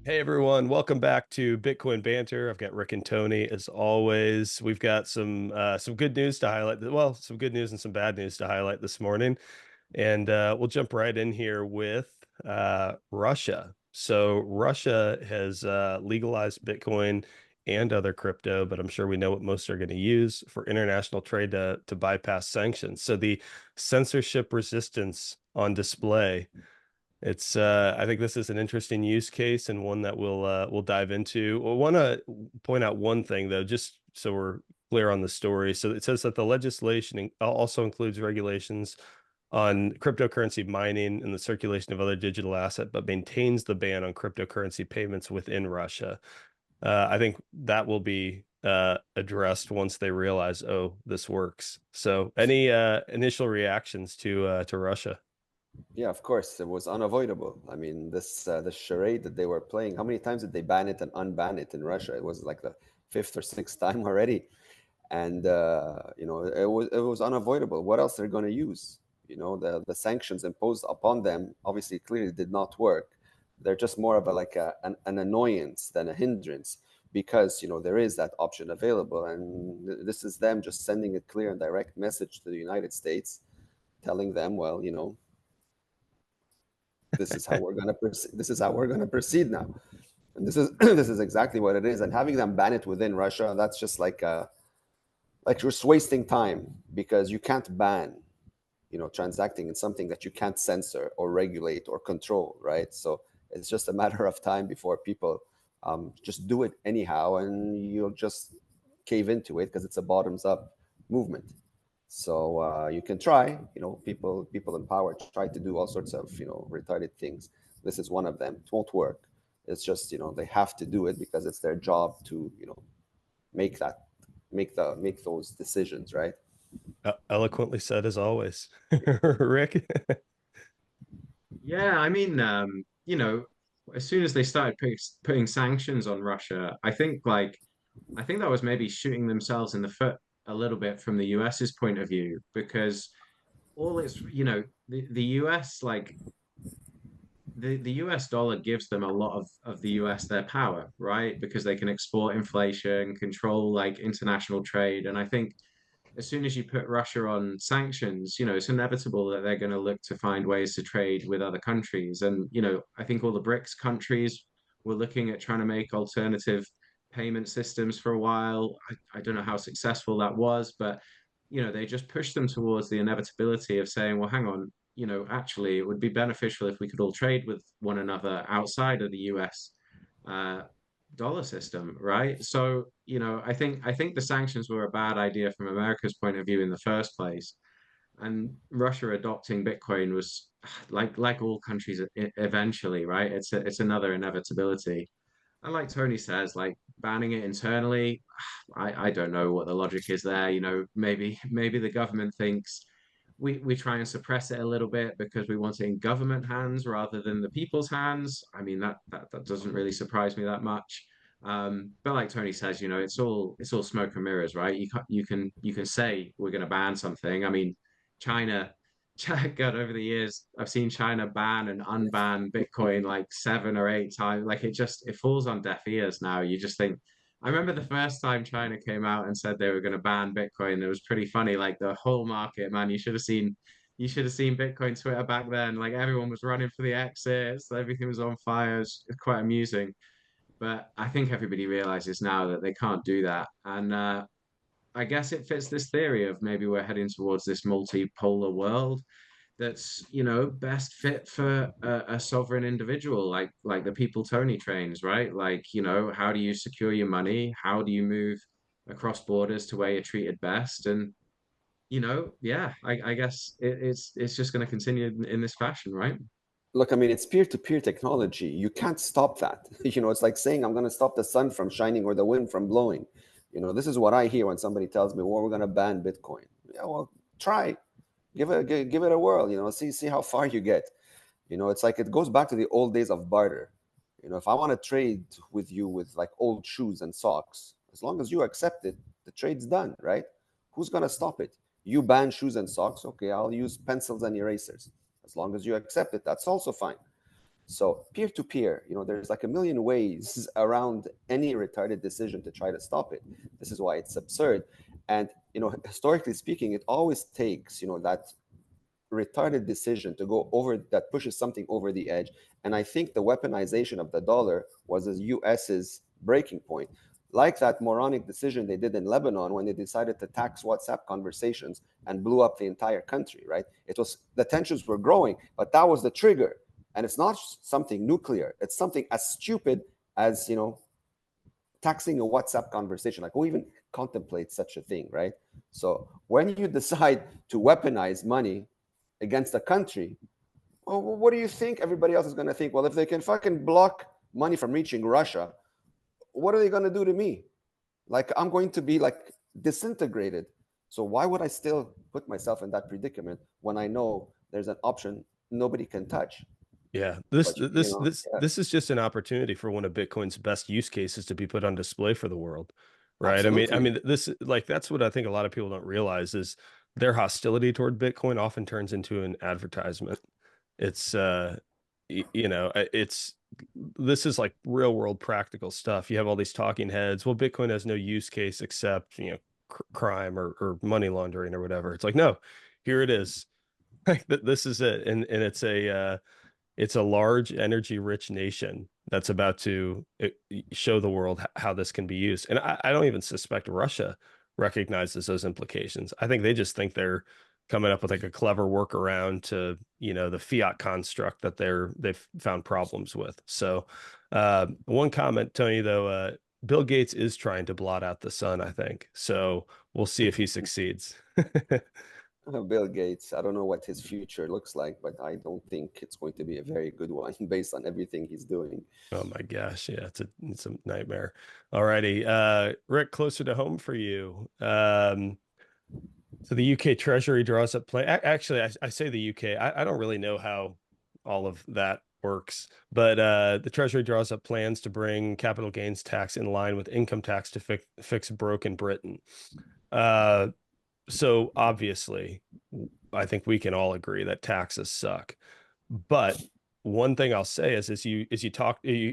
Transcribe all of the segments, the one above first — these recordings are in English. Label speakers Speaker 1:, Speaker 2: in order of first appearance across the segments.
Speaker 1: Hey everyone, welcome back to Bitcoin Banter. I've got Rick and Tony as always. We've got some good news to highlight. Well, some good news and some bad news to highlight this morning, and we'll jump right in here with Russia. So Russia has legalized Bitcoin and other crypto, but I'm sure we know what most are going to use for international trade to bypass sanctions. So the censorship resistance on display. It's I think this is an interesting use case and one that we'll dive into. I want to point out one thing though, just so we're clear on the story. So it says that the legislation also includes regulations on cryptocurrency mining and the circulation of other digital asset, but maintains the ban on cryptocurrency payments within Russia. I think that will be addressed once they realize, oh, this works. So any initial reactions to Russia?
Speaker 2: Yeah, of course, it was unavoidable. I mean, this charade that they were playing, how many times did they ban it and unban it in Russia? It was like the fifth or sixth time already, and it was unavoidable. What else they're going to use? The sanctions imposed upon them obviously clearly did not work. They're just more of an annoyance than a hindrance because there is that option available, and this is them just sending a clear and direct message to the United States, telling them, well, this is how we're going to proceed. This is how we're going to proceed now, and this is this is exactly what it is. And having them ban it within Russia, that's just like just wasting time because you can't ban transacting in something that you can't censor or regulate or control, right? So it's just a matter of time before people just do it anyhow, and you'll just cave into it because it's a bottoms up movement. So you can try, people in power try to do all sorts of, retarded things. This is one of them. It won't work. It's just, they have to do it because it's their job to, make that, make those decisions, right?
Speaker 1: Eloquently said as always. Rick.
Speaker 3: Yeah, I mean, as soon as they started putting sanctions on Russia, I think that was maybe shooting themselves in the foot a little bit from the US's point of view because the US the US dollar gives them a lot of the US their power, right? Because they can export inflation, control like international trade, and I think as soon as you put Russia on sanctions, it's inevitable that they're going to look to find ways to trade with other countries. And, I think all the BRICS countries were looking at trying to make alternative payment systems for a while. I don't know how successful that was, but, they just pushed them towards the inevitability of saying, well, hang on, actually, it would be beneficial if we could all trade with one another outside of the US. Uh, Dollar system, right? So, I think the sanctions were a bad idea from America's point of view in the first place. And Russia adopting Bitcoin was like all countries eventually, right? It's another inevitability. And like Tony says, like banning it internally, I don't know what the logic is there. Maybe the government thinks we try and suppress it a little bit because we want it in government hands rather than the people's hands. I mean that doesn't really surprise me that much. But like Tony says, it's all smoke and mirrors, right? You can say we're going to ban something. I mean, China God, over the years, I've seen China ban and unban Bitcoin like 7 or 8 times. Like it falls on deaf ears now. You just think, I remember the first time China came out and said they were going to ban Bitcoin. It was pretty funny. Like the whole market, man, you should have seen Bitcoin Twitter back then. Like everyone was running for the exits. Everything was on fire. It's quite amusing. But I think everybody realizes now that they can't do that. And I guess it fits this theory of maybe we're heading towards this multipolar world that's best fit for a sovereign individual like the people Tony trains, right? Like, how do you secure your money? How do you move across borders to where you're treated best? And yeah, I guess it's just going to continue in this fashion, right?
Speaker 2: Look, I mean, it's peer-to-peer technology. You can't stop that. It's like saying I'm going to stop the sun from shining or the wind from blowing. This is what I hear when somebody tells me, "Well, we're going to ban Bitcoin." Yeah, well, try, give it a whirl. See how far you get. It's like it goes back to the old days of barter. If I want to trade with you with like old shoes and socks, as long as you accept it, the trade's done, right? Who's going to stop it? You ban shoes and socks, okay, I'll use pencils and erasers. As long as you accept it, that's also fine. So peer-to-peer, there's like a million ways around any retarded decision to try to stop it. This is why it's absurd. And, historically speaking, it always takes, that retarded decision to go over that pushes something over the edge. And I think the weaponization of the dollar was the US's breaking point. Like that moronic decision they did in Lebanon when they decided to tax WhatsApp conversations and blew up the entire country, right? The tensions were growing, but that was the trigger. And it's not something nuclear. It's something as stupid as, taxing a WhatsApp conversation. Like, who even contemplates such a thing, right? So when you decide to weaponize money against a country, well, what do you think everybody else is going to think? Well, if they can fucking block money from reaching Russia, what are they going to do to me? Like, I'm going to be like disintegrated. So why would I still put myself in that predicament when I know there's an option nobody can touch?
Speaker 1: Yeah,
Speaker 2: But yeah.
Speaker 1: this is just an opportunity for one of Bitcoin's best use cases to be put on display for the world, right?
Speaker 2: Absolutely.
Speaker 1: This like that's what I think a lot of people don't realize is their hostility toward Bitcoin often turns into an advertisement. It's it's this is like real world practical stuff. You have all these talking heads. Well, Bitcoin has no use case except crime or money laundering or whatever. It's like no, here it is. Like this is it, and it's a large, energy-rich nation that's about to show the world how this can be used. And I don't even suspect Russia recognizes those implications. I think they just think they're coming up with like a clever workaround to, the fiat construct that they've found problems with. So, one comment, Tony, though, Bill Gates is trying to blot out the sun, I think. So we'll see if he succeeds.
Speaker 2: Bill Gates, I don't know what his future looks like, but I don't think it's going to be a very good one based on everything he's doing.
Speaker 1: Oh my gosh, yeah, it's a nightmare. All righty. Rick, closer to home for you. So the UK Treasury draws up plan. Actually, I say the UK. I don't really know how all of that works, but the Treasury draws up plans to bring capital gains tax in line with income tax to fix broken Britain. Uh, so obviously, I think we can all agree that taxes suck. But one thing I'll say is, you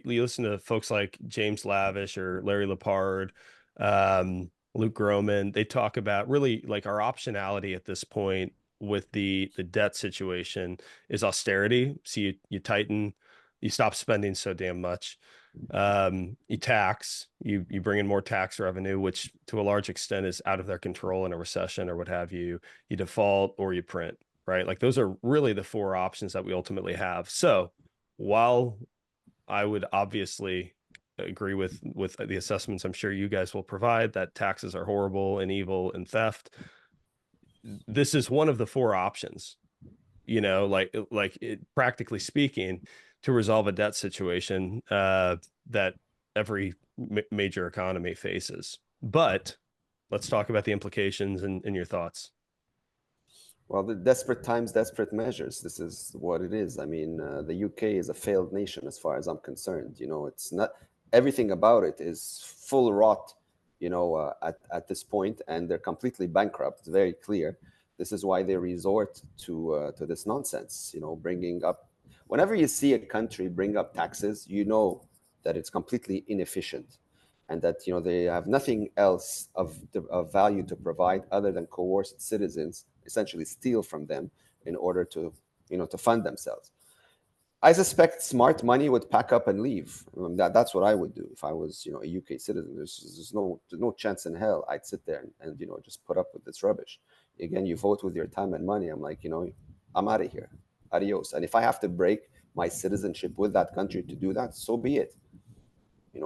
Speaker 1: listen to folks like James Lavish or Larry Lepard, Luke Groman, they talk about really like our optionality at this point with the debt situation is austerity. So you tighten, you stop spending so damn much. You tax, you bring in more tax revenue, which to a large extent is out of their control in a recession or what have you. You default or you print, right? Like those are really the four options that we ultimately have. So while I would obviously agree with the assessments I'm sure you guys will provide that taxes are horrible and evil and theft, this is one of the four options, practically speaking, to resolve a debt situation that every major economy faces. But let's talk about the implications and your thoughts.
Speaker 2: Well, the desperate times, desperate measures. This is what it is. I mean, the UK is a failed nation as far as I'm concerned. It's not everything about it is full rot. At this point, and they're completely bankrupt. It's very clear. This is why they resort to this nonsense. Bringing up whenever you see a country bring up taxes, that it's completely inefficient, and that they have nothing else of value to provide other than coerce citizens, essentially steal from them in order to fund themselves. I suspect smart money would pack up and leave. That's what I would do if I was a UK citizen. There's no chance in hell I'd sit there and just put up with this rubbish. Again, you vote with your time and money. I'm like, I'm out of here. Adios. And if I have to break my citizenship with that country to do that, so be it.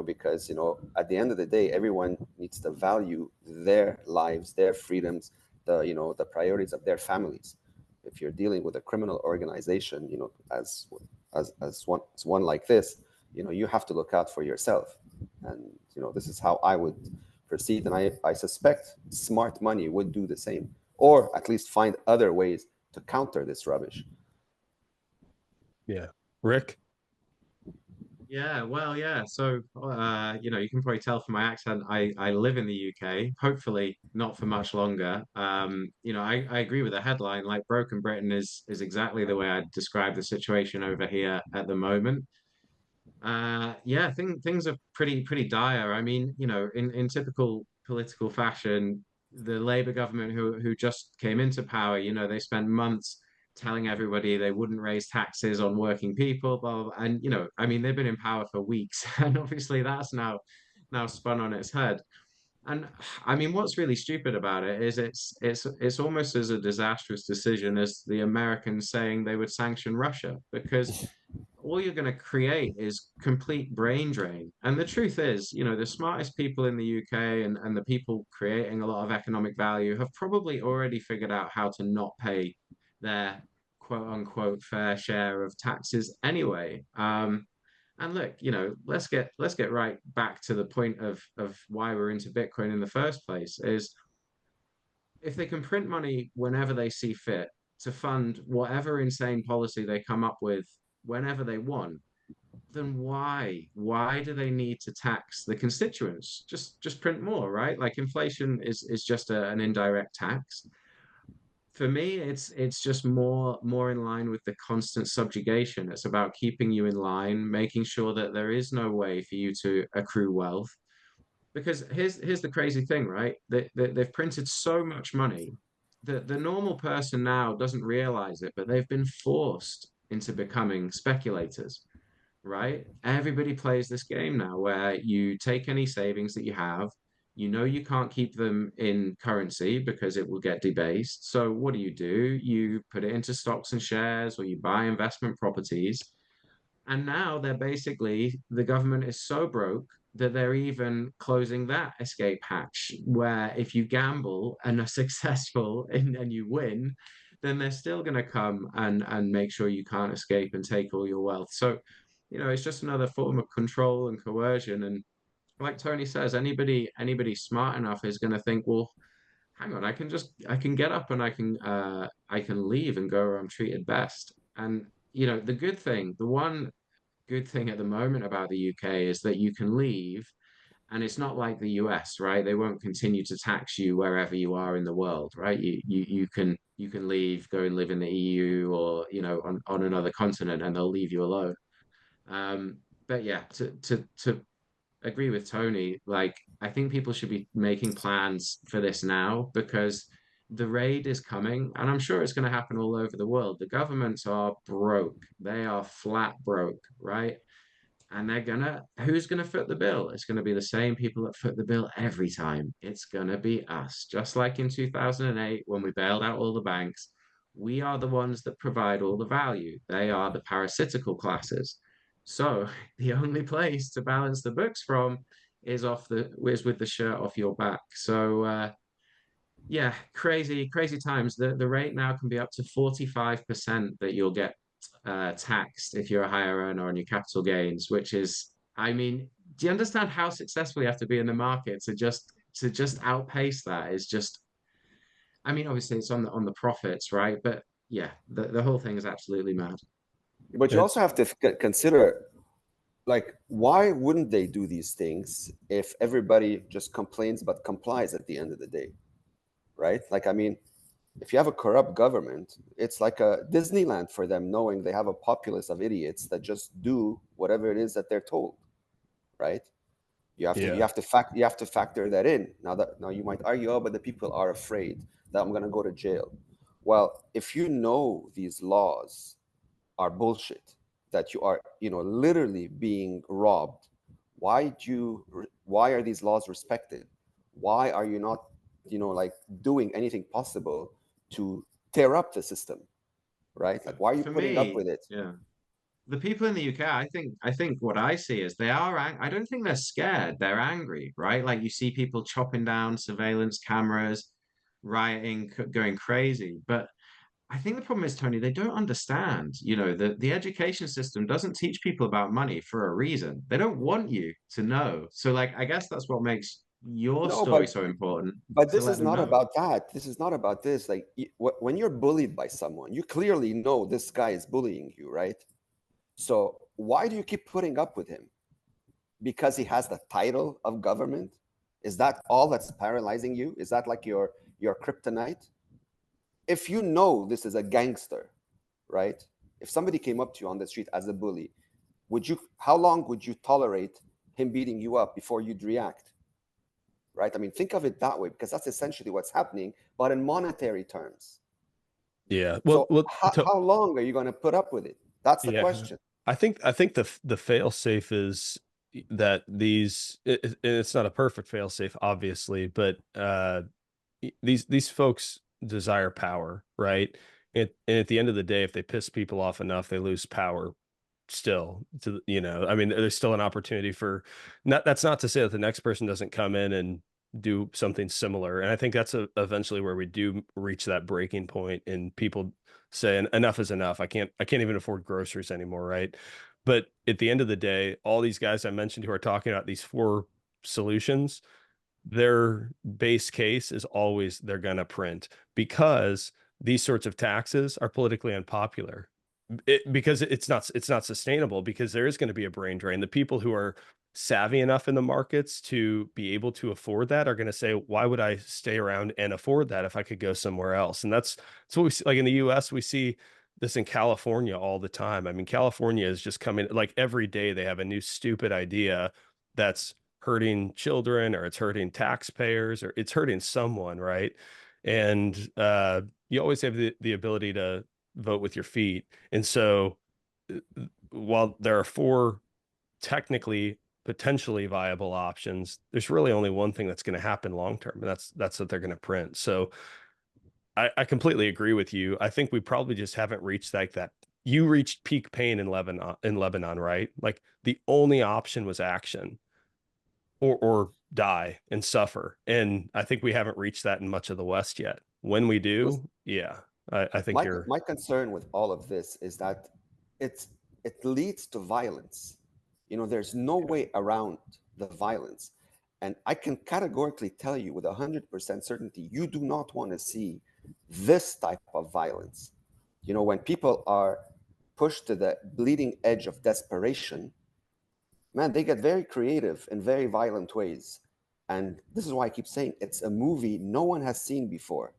Speaker 2: Because at the end of the day, everyone needs to value their lives, their freedoms, the priorities of their families. If you're dealing with a criminal organization, as one like this, you have to look out for yourself. And this is how I would proceed, and I suspect smart money would do the same, or at least find other ways to counter this rubbish.
Speaker 1: Yeah. Rick?
Speaker 3: Yeah, well, yeah. So, you can probably tell from my accent, I live in the UK, hopefully not for much longer. I agree with the headline, like Broken Britain is exactly the way I'd describe the situation over here at the moment. Yeah, things are pretty dire. I mean, in typical political fashion, the Labour government who just came into power, they spent months telling everybody they wouldn't raise taxes on working people, blah, blah, blah. And I mean, they've been in power for weeks, and obviously that's now spun on its head. And I mean, what's really stupid about it is it's almost as a disastrous decision as the Americans saying they would sanction Russia, because all you're going to create is complete brain drain. And the truth is, the smartest people in the UK and the people creating a lot of economic value have probably already figured out how to not pay their quote unquote fair share of taxes anyway. And look, let's get right back to the point of why we're into Bitcoin in the first place is if they can print money whenever they see fit to fund whatever insane policy they come up with whenever they want, then why do they need to tax the constituents? Just print more, right? Like inflation is just an indirect tax. For me, it's just more in line with the constant subjugation. It's about keeping you in line, making sure that there is no way for you to accrue wealth. Because here's the crazy thing, right? They've printed so much money that the normal person now doesn't realize it, but they've been forced into becoming speculators, right? Everybody plays this game now where you take any savings that you have, you can't keep them in currency because it will get debased. So what do? You put it into stocks and shares or you buy investment properties. And now the government is so broke that they're even closing that escape hatch, where if you gamble and are successful and you win, then they're still going to come and make sure you can't escape and take all your wealth. So, it's just another form of control and coercion. And like Tony says, anybody smart enough is going to think, well, hang on, I can get up and I can leave and go where I'm treated best. And the one good thing at the moment about the UK is that you can leave, and it's not like the US, right? They won't continue to tax you wherever you are in the world, right? You can leave, go and live in the EU or on another continent, and they'll leave you alone. But yeah, to agree with Tony, like I think people should be making plans for this now because the raid is coming, and I'm sure it's going to happen all over the world. The governments are broke; they are flat broke, right? And who's gonna foot the bill? It's gonna be the same people that foot the bill every time. It's gonna be us. Just like in 2008 when we bailed out all the banks, we are the ones that provide all the value. They are the parasitical classes. So the only place to balance the books from is with the shirt off your back. So yeah, crazy times. The rate now can be up to 45% that you'll get taxed if you're a higher earner on your capital gains, which is, I mean, do you understand how successful you have to be in the market to just outpace that? Is just, I mean, obviously it's on the profits, right? But yeah, the whole thing is absolutely mad.
Speaker 2: But you
Speaker 1: It's
Speaker 2: also have to consider, like, why wouldn't they do these things if everybody just complains but complies at the end of the day, right? Like, I mean, if you have a corrupt government, it's like a Disneyland for them, knowing they have a populace of idiots that just do whatever it is that they're told, right?
Speaker 1: yeah.
Speaker 2: You have to factor that in. Now you might argue, oh, but the people are afraid that I'm going to go to jail. Well, if you know these laws are bullshit, that you are, literally being robbed, why are these laws respected? Why are you not, like, doing anything possible to tear up the system, right?
Speaker 3: For,
Speaker 2: Like, why are you
Speaker 3: for
Speaker 2: putting up
Speaker 3: me,
Speaker 2: with it?
Speaker 3: yeah. The people in the UK, I think what I see is I don't think they're scared. They're angry, right? Like you see people chopping down surveillance cameras, rioting, going crazy. But I think the problem is, Tony, they don't understand. The education system doesn't teach people about money for a reason. They don't want you to know. So, like, I guess that's what makes your
Speaker 2: No,
Speaker 3: story
Speaker 2: but
Speaker 3: so important to
Speaker 2: this
Speaker 3: let
Speaker 2: is
Speaker 3: them
Speaker 2: not
Speaker 3: know.
Speaker 2: about that. This is not about this. Like, when you're bullied by someone, you clearly know this guy is bullying you, right? So why do you keep putting up with him? Because he has the title of government? Is that all that's paralyzing you? Is that like your kryptonite? If you know this is a gangster, right? If somebody came up to you on the street as a bully, how long would you tolerate him beating you up before you'd react? Right? I mean, think of it that way, because that's essentially what's happening, but in monetary terms.
Speaker 1: Yeah.
Speaker 2: So
Speaker 1: Well,
Speaker 2: how long are you going to put up with it? That's the
Speaker 1: yeah.
Speaker 2: question.
Speaker 1: I think the fail safe is that it's not a perfect fail safe, obviously, but these folks desire power, right? And at the end of the day, if they piss people off enough, they lose power still. To, I mean, there's still an opportunity for not. That's not to say that the next person doesn't come in and do something similar. And I think that's eventually where we do reach that breaking point, and people say enough is enough. I can't even afford groceries anymore, right? But at the end of the day, all these guys I mentioned who are talking about these four solutions, their base case is always they're going to print, because these sorts of taxes are politically unpopular. Because it's not sustainable, because there is going to be a brain drain. The people who are savvy enough in the markets to be able to afford that are going to say, why would I stay around and afford that if I could go somewhere else? And that's what we see. Like in the US, we see this in California all the time. I mean, California is just coming, like every day they have a new stupid idea that's hurting children, or it's hurting taxpayers, or it's hurting someone, right? And you always have the ability to vote with your feet. And so while there are four technically potentially viable options, there's really only one thing that's going to happen long term, and that's that they're going to print. So I completely agree with you. I think we probably just haven't reached like that. You reached peak pain in Lebanon, right? Like the only option was action, or die and suffer. And I think we haven't reached that in much of the West yet. When we
Speaker 2: Listen,
Speaker 1: do, yeah, I think you're.
Speaker 2: my concern with all of this is that it's it leads to violence. There's no way around the violence. And I can categorically tell you with 100% certainty, you do not want to see this type of violence. When people are pushed to the bleeding edge of desperation, man, they get very creative in very violent ways. And this is why I keep saying it's a movie no one has seen before.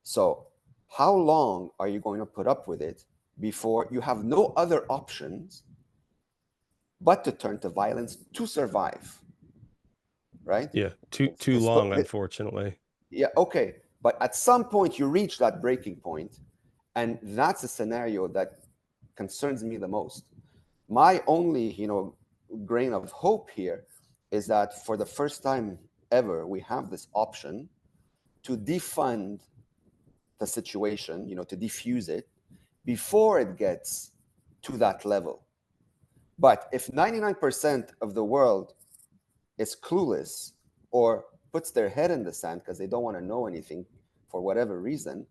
Speaker 2: So, how long are you going to put up with it before you have no other options but to turn to violence to survive? Right?
Speaker 1: Yeah, too long, unfortunately.
Speaker 2: Yeah, okay. But at some point, you reach that breaking point, and that's a scenario that concerns me the most. My only, grain of hope here is that for the first time ever, we have this option to defund the situation, to diffuse it before it gets to that level. But if 99% of the world is clueless or puts their head in the sand because they don't want to know anything for whatever reason,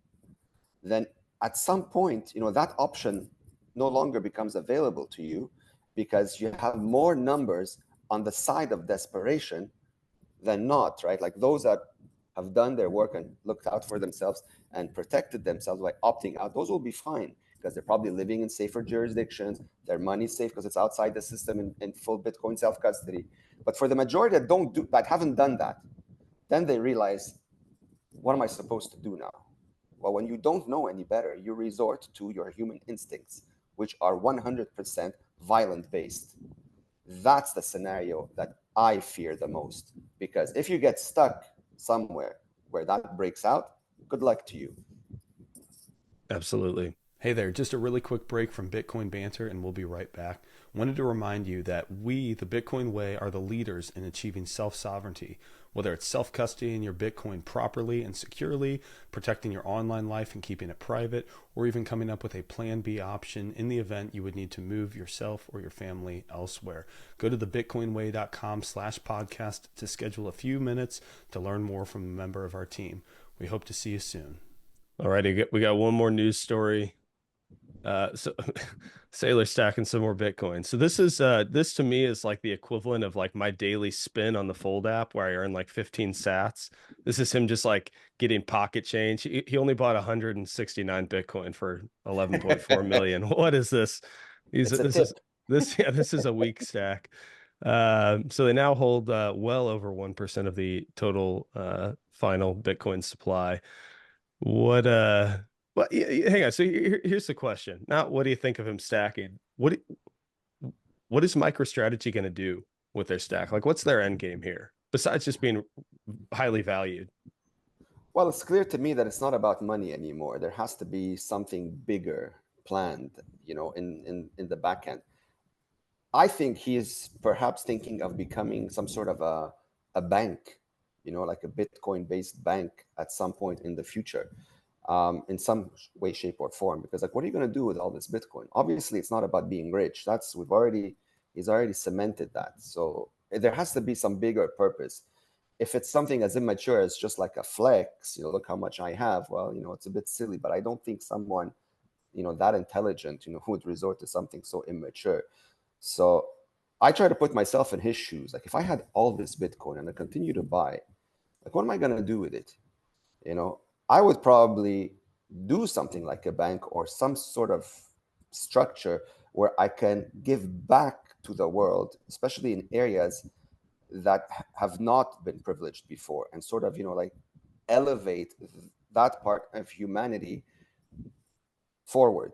Speaker 2: then at some point, that option no longer becomes available to you, because you have more numbers on the side of desperation than not, right? Like those that have done their work and looked out for themselves and protected themselves by opting out, those will be fine because they're probably living in safer jurisdictions. Their money's safe because it's outside the system in full Bitcoin self-custody. But for the majority that haven't done that, then they realize, what am I supposed to do now? Well, when you don't know any better, you resort to your human instincts, which are 100% violent based. That's the scenario that I fear the most, because if you get stuck somewhere where that breaks out, good luck to you.
Speaker 1: Absolutely. Hey there, just a really quick break from Bitcoin Banter, and we'll be right back. Wanted to remind you that we, the Bitcoin Way, are the leaders in achieving self-sovereignty, whether it's self-custodying your Bitcoin properly and securely, protecting your online life and keeping it private, or even coming up with a Plan B option in the event you would need to move yourself or your family elsewhere. Go to thebitcoinway.com/podcast to schedule a few minutes to learn more from a member of our team. We hope to see you soon. All righty, we got one more news story. So Saylor stacking some more Bitcoin. So this to me is like the equivalent of like my daily spin on the Fold app, where I earn like 15 sats. This is him just like getting pocket change. He only bought 169 Bitcoin for 11.4 million. What is this?
Speaker 2: It's a
Speaker 1: This
Speaker 2: tip.
Speaker 1: is this is a weak stack. So they now hold well over 1% of the total final Bitcoin supply. What hang on. So here's the question. Not what do you think of him stacking? What is MicroStrategy going to do with their stack? Like, what's their end game here besides just being highly valued?
Speaker 2: Well, it's clear to me that it's not about money anymore. There has to be something bigger planned, in the back end. I think he is perhaps thinking of becoming some sort of a bank, like a Bitcoin based bank at some point in the future, in some way, shape, or form. Because, like, what are you going to do with all this Bitcoin? Obviously, it's not about being rich. He's already cemented that. So there has to be some bigger purpose. If it's something as immature as just like a flex, look how much I have. Well, it's a bit silly, but I don't think someone, that intelligent, who would resort to something so immature. So I try to put myself in his shoes. Like, if I had all this Bitcoin and I continue to buy, like, what am I going to do with it? I would probably do something like a bank or some sort of structure where I can give back to the world, especially in areas that have not been privileged before, and sort of, like, elevate that part of humanity forward.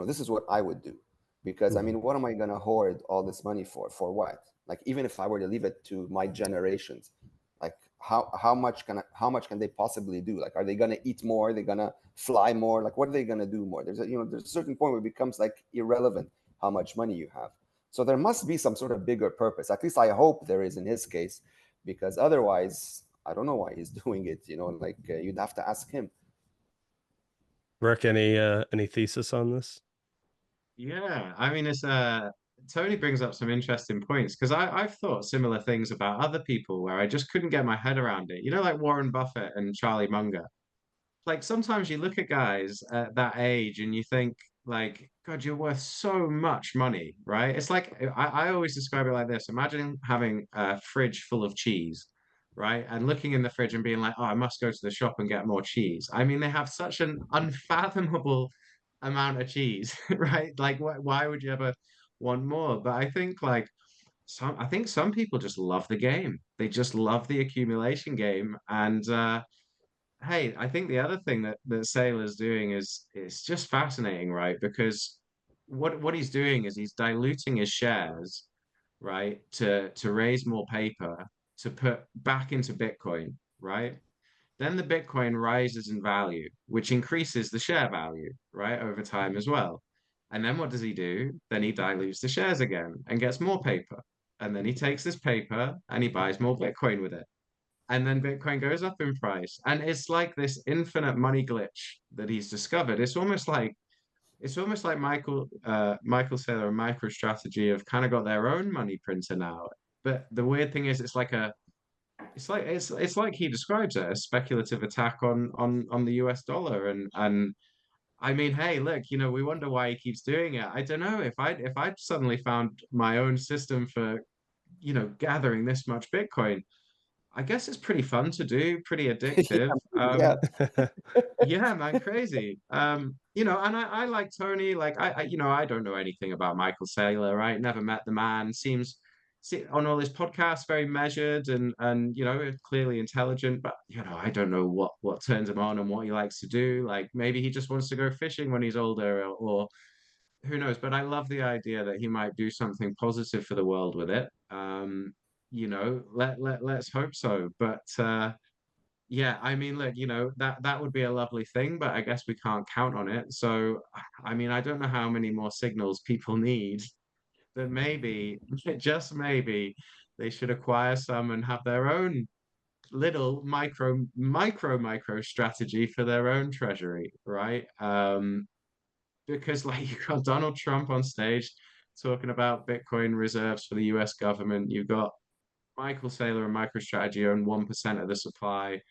Speaker 2: This is what I would do. Because, I
Speaker 1: Mhm.
Speaker 2: mean, what am I going to hoard all this money for? For what? Like, even if I were to leave it to my generations, like, how much can they possibly do? Like, are they going to eat more? Are they going to fly more? Like, what are they going to do more? There's a certain point where it becomes, like, irrelevant how much money you have. So there must be some sort of bigger purpose. At least I hope there is in his case, because otherwise, I don't know why he's doing it. Like, you'd have to ask him.
Speaker 1: Rick, any thesis on this?
Speaker 3: Yeah, I mean, it's Tony brings up some interesting points because I've thought similar things about other people where I just couldn't get my head around it. Like Warren Buffett and Charlie Munger. Like sometimes you look at guys at that age and you think like, God, you're worth so much money, right? It's like I always describe it like this. Imagine having a fridge full of cheese, right? And looking in the fridge and being like, oh, I must go to the shop and get more cheese. I mean, they have such an unfathomable amount of cheese, right? Like, why would you ever want more? But I think like I think some people just love the game. They just love the accumulation game, and hey, I think the other thing that Saylor's doing is just fascinating, right? Because what he's doing is he's diluting his shares, right, to raise more paper to put back into Bitcoin, right? Then the Bitcoin rises in value, which increases the share value, right, over time as well. And then what does he do? Then he dilutes the shares again and gets more paper. And then he takes this paper and he buys more Bitcoin with it, and then Bitcoin goes up in price. And it's like this infinite money glitch that he's discovered. It's almost like Michael Saylor and MicroStrategy have kind of got their own money printer now. But the weird thing is it's like he describes it, a speculative attack on the US dollar. And I mean, hey, look, we wonder why he keeps doing it. I don't know if I'd suddenly found my own system for, gathering this much Bitcoin. I guess it's pretty fun to do, pretty
Speaker 2: Yeah,
Speaker 3: addictive.
Speaker 2: yeah.
Speaker 3: Yeah, man, crazy. And I like Tony. Like I don't know anything about Michael Saylor, right? Never met the man. Seems on all his podcasts very measured and clearly intelligent. But I don't know what turns him on and what he likes to do. Like maybe he just wants to go fishing when he's older, or who knows? But I love the idea that he might do something positive for the world with it. Let's hope so. But yeah, I mean, look, that would be a lovely thing, but I guess we can't count on it. So, I mean, I don't know how many more signals people need, but maybe, just maybe, they should acquire some and have their own little micro strategy for their own treasury, right? Because like you got Donald Trump on stage talking about Bitcoin reserves for the US government. You've got Michael Saylor and MicroStrategy own 1% of the supply.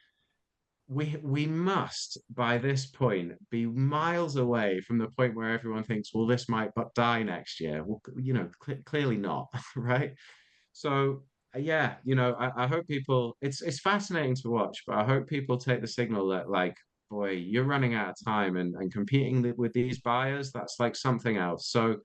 Speaker 3: We must by this point be miles away from the point where everyone thinks, well, this might but die next year. Well, clearly not, right? So yeah, I hope people. It's fascinating to watch, but I hope people take the signal that like, boy, you're running out of time and competing with these buyers. That's like something else. So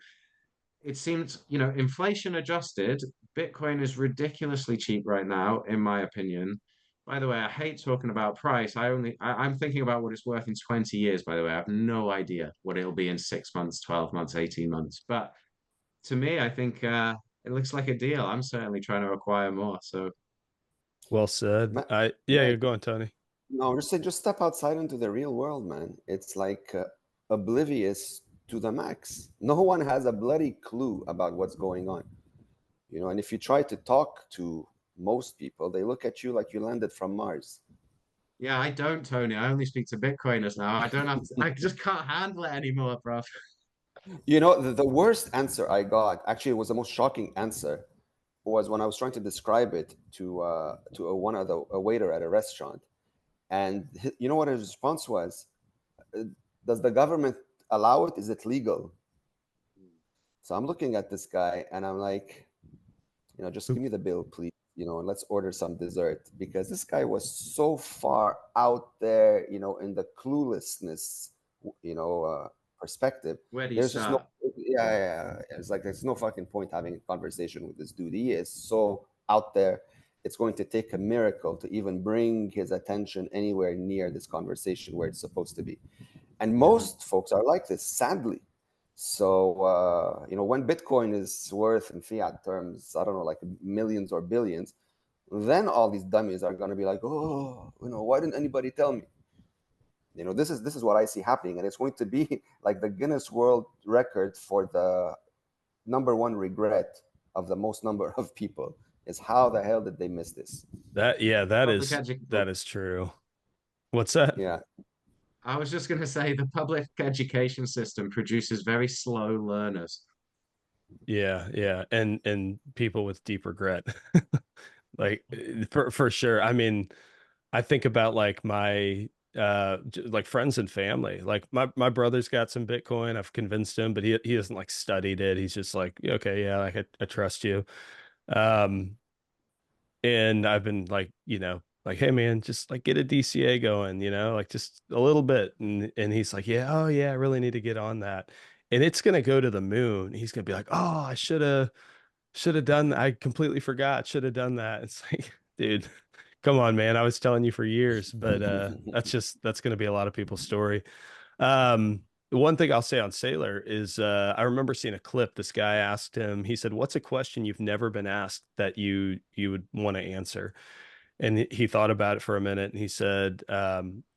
Speaker 3: it seems, inflation adjusted, Bitcoin is ridiculously cheap right now, in my opinion. By the way, I hate talking about price. I'm thinking about what it's worth in 20 years, by the way. I have no idea what it'll be in 6 months, 12 months, 18 months. But to me, I think it looks like a deal. I'm certainly trying to acquire more. So
Speaker 1: Well said. Yeah,
Speaker 2: Yeah,
Speaker 1: you're going, Tony.
Speaker 2: no, just step outside into the real world, man. It's like oblivious to the max. No one has a bloody clue about what's going on, And if you try to talk to most people, they look at you like you landed from Mars.
Speaker 3: yeah, I don't, Tony. I only speak to Bitcoiners now. I don't have to, I just can't handle it anymore, bro.
Speaker 2: The worst answer I got, actually, it was the most shocking answer, was when I was trying to describe it to a waiter at a restaurant, and you know what his response was? Does the government allow it? Is it legal? So I'm looking at this guy and I'm like, just give me the bill, please, and let's order some dessert, because this guy was so far out there, in the cluelessness, perspective.
Speaker 3: Where do you
Speaker 2: There's just no,
Speaker 3: start?
Speaker 2: yeah,
Speaker 3: Yeah.
Speaker 2: yeah, yeah. It's like there's no fucking point having a conversation with this dude. He is so out there. It's going to take a miracle to even bring his attention anywhere near this conversation where it's supposed to be. And
Speaker 3: Mhm.
Speaker 2: most folks are like this, sadly. So, when Bitcoin is worth in fiat terms, I don't know, like millions or billions, then all these dummies are going to be like, oh, why didn't anybody tell me? This is what I see happening, and it's going to be like the Guinness World Record for the number one regret of the most number of people is how the hell did they miss this?
Speaker 1: Yeah,
Speaker 3: Public
Speaker 1: that is true. What's that?
Speaker 2: Yeah,
Speaker 3: I was just going to say the public education system produces very slow learners.
Speaker 1: Yeah, yeah, and people with deep regret. Like for sure. I mean, I think about like my like friends and family. Like my brother's got some Bitcoin. I've convinced him, but he hasn't like studied it. He's just like, "Yeah, okay, yeah, like I trust you." Um and I've been like, like, hey man, just like get a DCA going, like just a little bit. And he's like, yeah, oh yeah, I really need to get on that. And it's gonna go to the moon. He's gonna be like, oh, I should have done that. I completely forgot. Should have done that. It's like, dude, come on, man. I was telling you for years, but that's gonna be a lot of people's story. One thing I'll say on Saylor is I remember seeing a clip. This guy asked him, he said, what's a question you've never been asked that you would want to answer? And he thought about it for a minute and he said,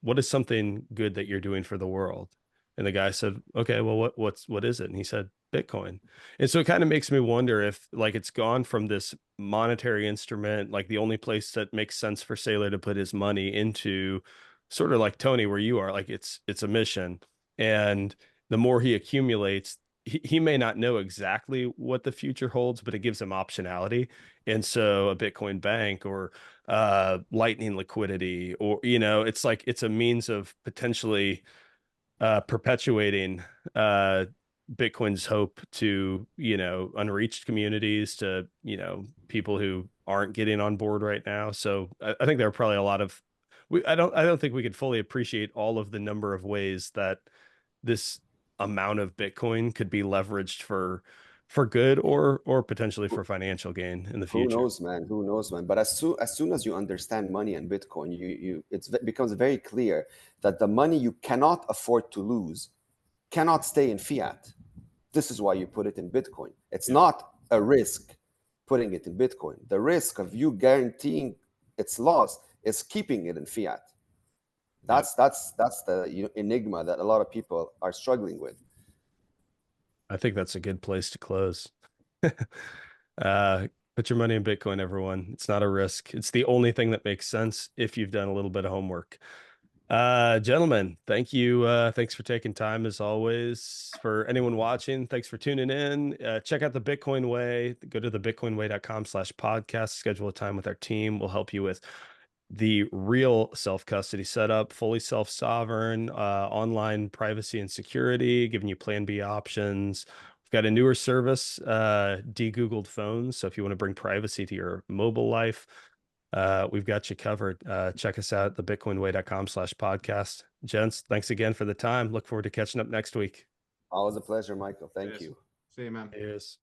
Speaker 1: what is something good that you're doing for the world? And the guy said, okay, well, what is it? And he said, Bitcoin. And so it kind of makes me wonder if like it's gone from this monetary instrument, like the only place that makes sense for Saylor to put his money into, sort of like Tony, where you are, like it's a mission. And the more he accumulates, he may not know exactly what the future holds, but it gives him optionality. And so a Bitcoin bank or lightning liquidity, or it's like it's a means of potentially perpetuating Bitcoin's hope to unreached communities, to people who aren't getting on board right now. So I think there are probably a lot of I don't think we could fully appreciate all of the number of ways that this amount of Bitcoin could be leveraged for good or potentially for financial gain in the
Speaker 2: who
Speaker 1: future.
Speaker 2: knows, man? Who knows, man? But as soon as you understand money and Bitcoin, it becomes very clear that the money you cannot afford to lose cannot stay in fiat. This is why you put it in Bitcoin. It's
Speaker 1: Yeah.
Speaker 2: not a risk putting it in Bitcoin. The risk of you guaranteeing its loss is keeping it in fiat.
Speaker 1: Yep.
Speaker 2: That's the enigma that a lot of people are struggling with.
Speaker 1: I think that's a good place to close. Put your money in Bitcoin, everyone. It's not a risk. It's the only thing that makes sense if you've done a little bit of homework. Gentlemen, thank you. Thanks for taking time as always. For anyone watching, thanks for tuning in. Check out the Bitcoin Way. Go to the bitcoinway.com/podcast. Schedule a time with our team. We'll help you with the real self-custody setup, fully self-sovereign, online privacy and security, giving you plan B options. We've got a newer service, de-Googled phones. So if you want to bring privacy to your mobile life, we've got you covered. Check us out at thebitcoinway.com/podcast. Gents, thanks again for the time. Look forward to catching up next week.
Speaker 2: Always a pleasure, Michael. Thank
Speaker 3: Cheers.
Speaker 2: you.
Speaker 3: See you, man.
Speaker 1: Cheers.